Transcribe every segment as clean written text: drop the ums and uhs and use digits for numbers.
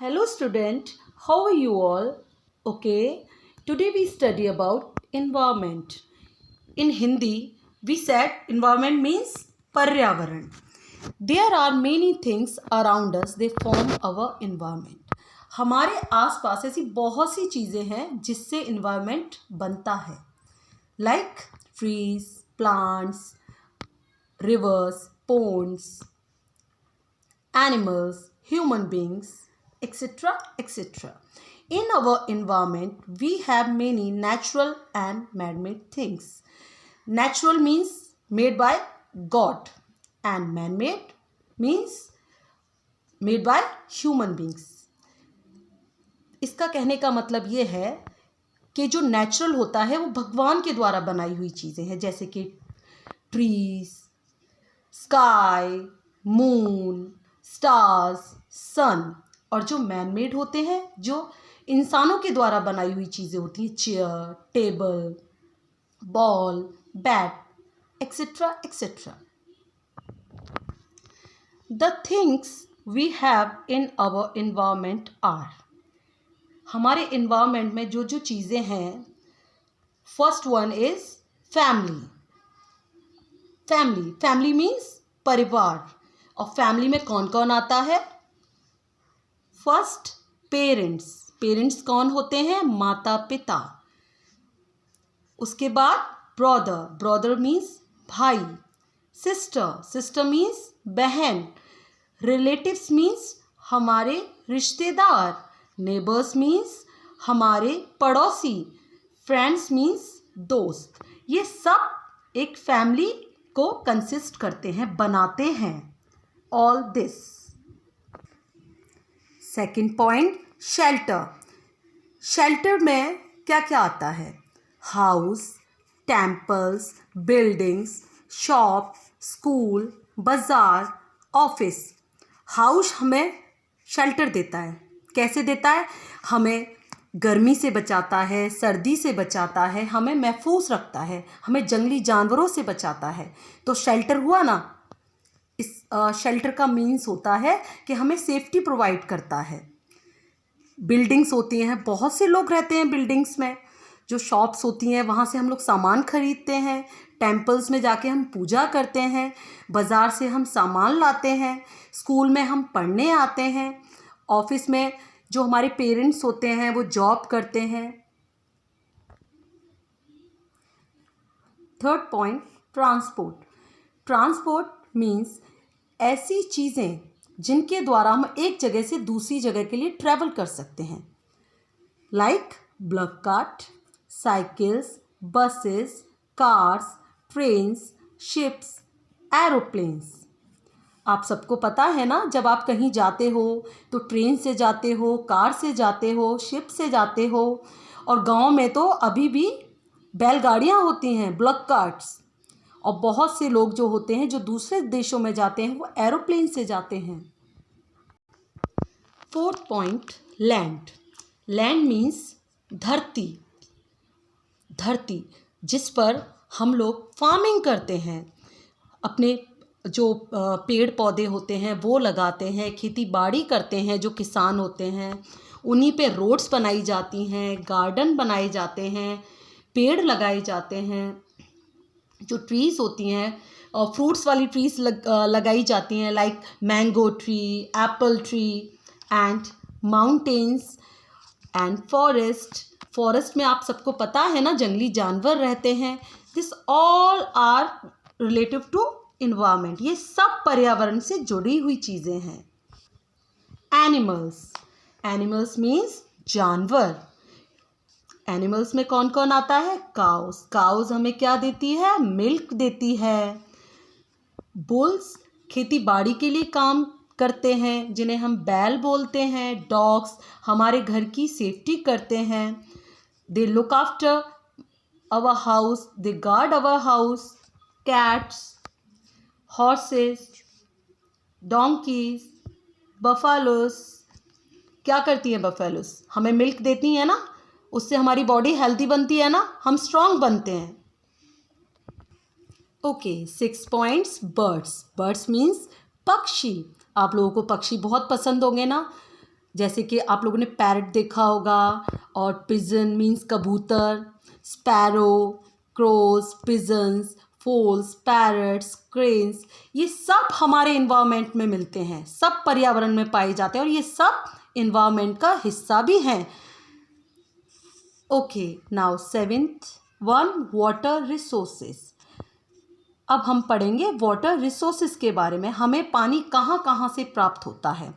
Hello student, how are you all? Okay, today we study about environment. In Hindi, we said environment means पर्यावरण. There are many things around us, they form our environment. हमारे आसपास ऐसी बहुत सी चीज़ें हैं जिससे environment बनता है. Like trees, plants, rivers, ponds, animals, human beings, etc. etc. In our environment, we have many natural and man-made things. Natural means made by God and man-made means made by human beings. इसका कहने का मतलब ये है कि जो natural होता है वो भगवान के द्वारा बनाई हुई चीज़ें हैं, जैसे कि ट्रीज, स्काई, मून, स्टार्स, सन. और जो मैन मेड होते हैं, जो इंसानों के द्वारा बनाई हुई चीज़ें होती हैं, chair, table, ball, bat, etcetera etcetera. The things we have in our environment are. हमारे एनवायरमेंट में जो जो चीज़ें हैं, first one is family. Family means परिवार. और फैमिली में कौन कौन आता है? फर्स्ट पेरेंट्स कौन होते हैं? माता पिता. उसके बाद ब्रदर मीन्स भाई. सिस्टर मीन्स बहन. रिलेटिव्स मीन्स हमारे रिश्तेदार. नेबर्स मीन्स हमारे पड़ोसी. फ्रेंड्स मीन्स दोस्त. ये सब एक फैमिली को कंसिस्ट करते हैं, बनाते हैं. All this. Second point, shelter में क्या क्या आता है? House, temples, buildings, shop, school, बाजार, ऑफिस. हाउस हमें शेल्टर देता है. कैसे देता है? हमें गर्मी से बचाता है, सर्दी से बचाता है, हमें महफूज रखता है, हमें जंगली जानवरों से बचाता है. तो शेल्टर हुआ ना. इस शेल्टर का मीन्स होता है कि हमें सेफ्टी प्रोवाइड करता है. बिल्डिंग्स होती हैं, बहुत से लोग रहते हैं बिल्डिंग्स में. जो शॉप्स होती हैं, वहाँ से हम लोग सामान खरीदते हैं. टेम्पल्स में जाके हम पूजा करते हैं. बाज़ार से हम सामान लाते हैं. स्कूल में हम पढ़ने आते हैं. ऑफिस में जो हमारे पेरेंट्स होते हैं वो जॉब करते हैं. थर्ड पॉइंट, ट्रांसपोर्ट मीन्स ऐसी चीज़ें जिनके द्वारा हम एक जगह से दूसरी जगह के लिए ट्रैवल कर सकते हैं. Like block cart, cycles, buses, cars, trains, ships, aeroplanes. आप सबको पता है ना, जब आप कहीं जाते हो तो ट्रेन से जाते हो, कार से जाते हो, शिप से जाते हो. और गांव में तो अभी भी बैलगाड़ियां होती हैं, ब्लॉक कार्ट्स. और बहुत से लोग जो होते हैं, जो दूसरे देशों में जाते हैं, वो एरोप्लेन से जाते हैं. फोर्थ पॉइंट, लैंड मीन्स धरती जिस पर हम लोग फार्मिंग करते हैं. अपने जो पेड़ पौधे होते हैं वो लगाते हैं, खेती बाड़ी करते हैं. जो किसान होते हैं उन्हीं पे रोड्स बनाई जाती हैं, गार्डन बनाए जाते हैं, पेड़ लगाए जाते हैं. जो ट्रीज़ होती हैं, फ्रूट्स वाली ट्रीज़ लगाई जाती हैं, like mango tree, Apple tree, and mountains and forest में आप सबको पता है ना, जंगली जानवर रहते हैं. This all are relative to environment. ये सब पर्यावरण से जुड़ी हुई चीज़ें हैं. एनिमल्स मीन्स जानवर. एनिमल्स में कौन कौन आता है? काउस हमें क्या देती है? मिल्क देती है. बुल्स खेती बाड़ी के लिए काम करते हैं, जिन्हें हम बैल बोलते हैं. डॉग्स हमारे घर की सेफ्टी करते हैं. They look after our house, they guard our house. Cats, horses, donkeys, buffaloes. क्या करती हैं बफेलोस? हमें मिल्क देती हैं ना, उससे हमारी बॉडी हेल्दी बनती है ना, हम स्ट्रांग बनते हैं. ओके, 6 पॉइंट्स, बर्ड्स मीन्स पक्षी. आप लोगों को पक्षी बहुत पसंद होंगे ना. जैसे कि आप लोगों ने पैरट देखा होगा, और पिजन मीन्स कबूतर, sparrows, crows, pigeons, fowls, parrots, cranes, ये सब हमारे इन्वायरमेंट में मिलते हैं, सब पर्यावरण में पाए जाते हैं और ये सब इन्वायरमेंट का हिस्सा भी हैं। Okay, now 7th one, water resources. अब हम पढ़ेंगे वाटर रिसोर्सेस के बारे में, हमें पानी कहाँ कहाँ से प्राप्त होता है।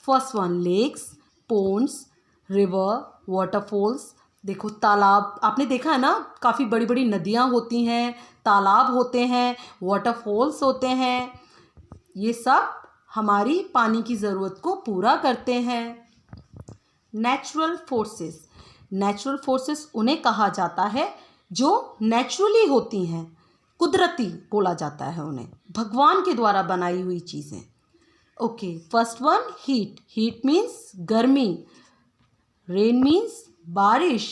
First one, lakes, ponds, river, waterfalls. देखो तालाब, आपने देखा है ना, काफ़ी बड़ी बड़ी नदियाँ होती हैं, तालाब होते हैं, वाटरफॉल्स होते हैं, ये सब हमारी पानी की ज़रूरत को पूरा करते हैं। नेचुरल फोर्सेस, नेचुरल फोर्सेस उन्हें कहा जाता है जो नेचुरली होती हैं, कुदरती बोला जाता है उन्हें, भगवान के द्वारा बनाई हुई चीज़ें। Okay, first one, heat. Heat means गर्मी, रेन मीन्स बारिश,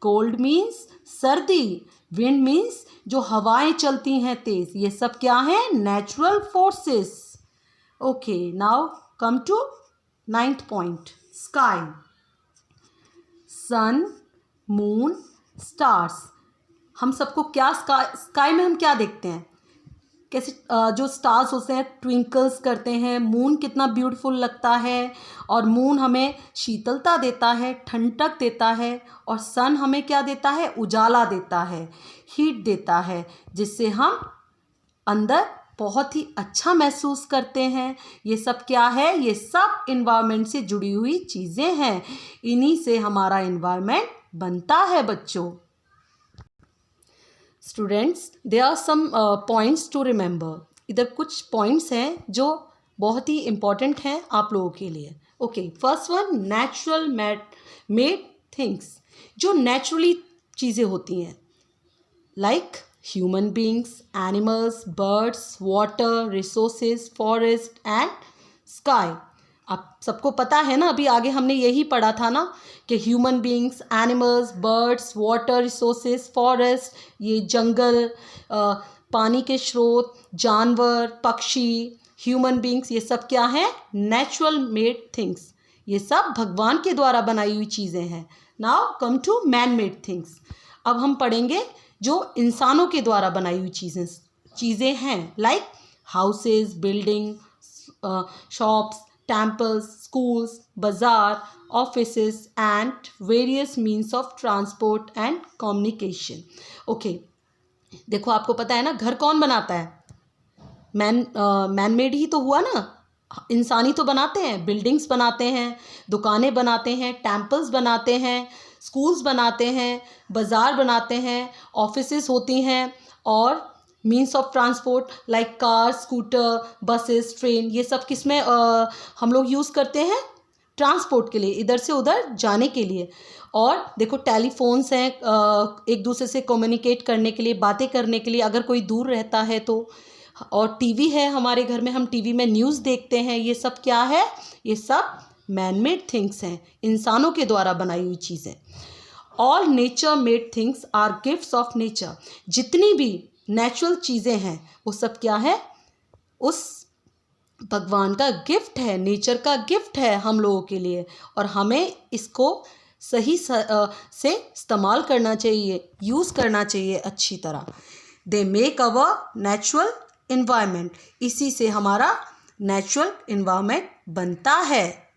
कोल्ड मीन्स सर्दी, विंड मीन्स जो हवाएं चलती हैं तेज, ये सब क्या हैं? Natural forces. Okay, now come to 9th point, sky. Sun, moon, stars. हम सबको क्या स्काई में हम क्या देखते हैं? कैसे जो स्टार्स होते हैं ट्विंकल्स करते हैं, मून कितना ब्यूटीफुल लगता है, और मून हमें शीतलता देता है, ठंडक देता है, और सन हमें क्या देता है? उजाला देता है, हीट देता है, जिससे हम अंदर बहुत ही अच्छा महसूस करते हैं। ये सब क्या है? ये सब इन्वायरमेंट से जुड़ी हुई चीज़ें हैं, इन्हीं से हमारा इन्वायरमेंट बनता है बच्चों। Students, there are some points to remember. इधर कुछ पॉइंट्स हैं जो बहुत ही इम्पॉर्टेंट हैं आप लोगों के लिए। Okay, first one, natural made things. जो नेचुरली चीज़ें होती हैं, like human beings, animals, birds, water, resources, forest and sky. आप सबको पता है ना, अभी आगे हमने यही पढ़ा था ना कि human beings, animals, birds, water resources, forest, ये जंगल, पानी के स्रोत, जानवर, पक्षी, ह्यूमन बींग्स, ये सब क्या हैं? Natural made things. ये सब भगवान के द्वारा बनाई हुई चीज़ें हैं। Now come to man made things. अब हम पढ़ेंगे जो इंसानों के द्वारा बनाई हुई चीज़ें हैं, like houses, building, shops, temples, schools, bazaar, offices and various means of transport and communication. Okay, देखो आपको पता है ना, घर कौन बनाता है? मैन मेड ही तो हुआ ना, इंसानी तो बनाते हैं, बिल्डिंग्स बनाते हैं, दुकानें बनाते हैं, टेम्पल्स बनाते हैं, स्कूल्स बनाते हैं, बाज़ार बनाते हैं, ऑफिसेस होती हैं, और means of transport like car, scooter, buses, train, ये सब किस में हम लोग यूज़ करते हैं? ट्रांसपोर्ट के लिए, इधर से उधर जाने के लिए। और देखो टेलीफोन्स हैं, एक दूसरे से कम्युनिकेट करने के लिए, बातें करने के लिए, अगर कोई दूर रहता है तो। और टीवी है हमारे घर में, हम टीवी में न्यूज़ देखते हैं। ये सब क्या है? ये सब मैन मेड थिंग्स हैं, इंसानों के द्वारा बनाई हुई चीज़ें। All nature made things are gifts of nature. जितनी भी नेचुरल चीज़ें हैं वो सब क्या है? उस भगवान का गिफ्ट है, नेचर का गिफ्ट है हम लोगों के लिए, और हमें इसको सही से इस्तेमाल करना चाहिए, यूज़ करना चाहिए अच्छी तरह। They make our natural environment. इसी से हमारा नेचुरल इन्वायरमेंट बनता है।